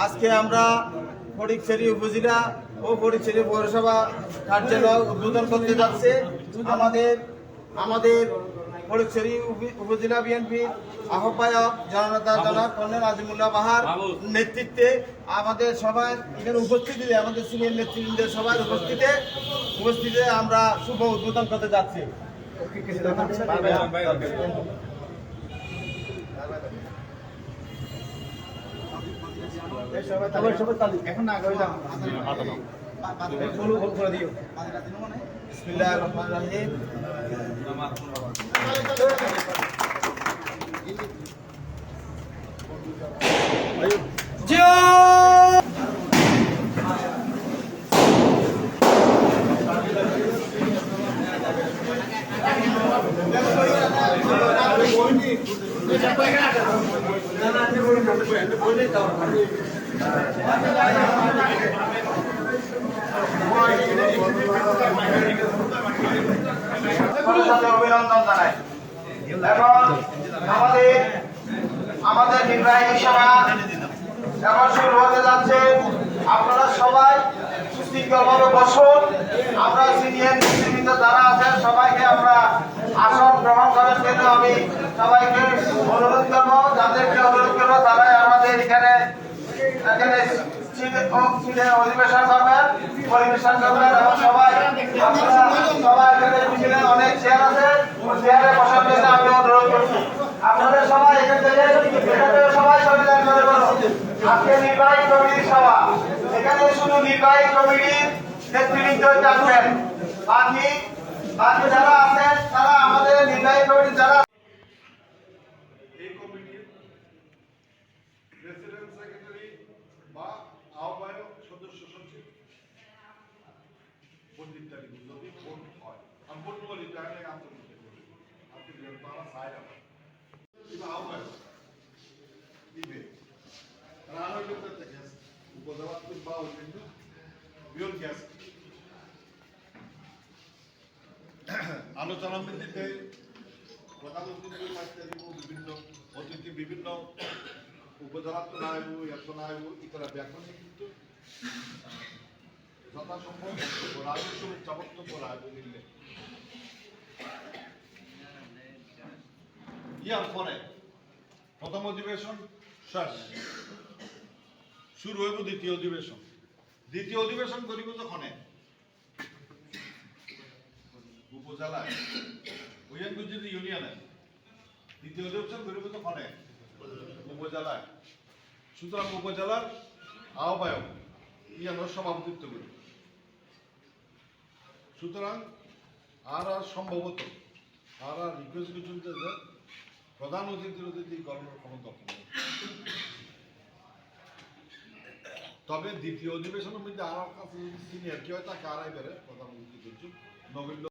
আজকে আমরা ফটিকছড়ি উপজেলা ও ফটিকছড়ি পৌরসভা কার্যালয় উদ্বোধন করতে যাচ্ছে। আমাদের ফটিকছড়ি উপজেলা বিএনপির আহ্বায়ক জননেতা জনাব কর্নেল আজিমুল্লাহ বাহার নেতৃত্বে আমাদের সবার এখানে উপস্থিতিতে আমাদের সিনিয়র নেতৃবৃন্দের সবার উপস্থিতিতে আমরা শুভ উদ্বোধন করতে যাচ্ছি। এখন না করে দাও করে দিও। বিসমিল্লাহির রহমানির রহিম। অভিনন্দন জানাই এবং আমাদের নির্বাহী সভা এখন শুরু হতে যাচ্ছে। আপনারা সবাই সুশৃঙ্খলভাবে বসুন। আমরা সিনিয়র নেতৃবৃন্দ যারা আছেন সবাইকে আমরা আসন গ্রহণ করার জন্য আমি সবাইকে অনুরোধ করবো, যাদেরকে অনুরোধ করবো তারাই আমাদের এখানে অধিবেশন করবেন এবং সবাই অনেক চেয়ার আছে, চেয়ারে বসার জন্য আমি অনুরোধ করছি। আপনাদের সবাই এখান থেকে সবাই সংবিধান করে বলুন। আজকে নির্বাহী কমিটির সভা, এখানে শুধু নির্বাহী কমিটির নেতৃবৃন্দ থাকবেন, বাকি যারা আছেন তারা আমাদের নির্বাহী কমিটির যারা প্রেসিডেন্ট সেক্রেটারি বা আহ্বায়ক সদস্য সচিব পণ্ডিত তালিম যদি ভোট হয় আমি ভোট বলি তাহলে আন্তর্জাতিক তারা চায় আমার কিন্তু আহ্বায়ক দিবে তারা আরো লোকদের গ্যাস উপজেলা বা অন্যান্য বিয়ন গ্যাস আলোচনা ভিত্তিতে প্রধান অতিথি থাকতে বিভিন্ন অতিথি বিভিন্ন উপজেলা নায়ব নায়ব ইত্যাদি ব্যাকরণে কিন্তু যথাসম্ভব রাজস্ব চাপত্য নায়ব নিলে ইয়ার পরে প্রথম অধিবেশন শেষ, শুরু হইব দ্বিতীয় অধিবেশন করিব যখন উপজেলায় ওয়ানগুজি ইউনিয়নে দ্বিতীয় অধিবেশন করিব তখন উপজেলায়। সুতরাং উপজেলার আহ্বায়ক আমরা সভাপতিত্ব করি। সুতরাং আর সম্ভবত আর রিকোয়েস্ট চলতে যে প্রধান অতিথি গণনার ক্ষমতা তবে দ্বিতীয় অধিবেশনের মধ্যে আর কাছে সিনিয়র কি হয় তাকে আড়াই বেড়ে প্রধান অতিথি নগণ্য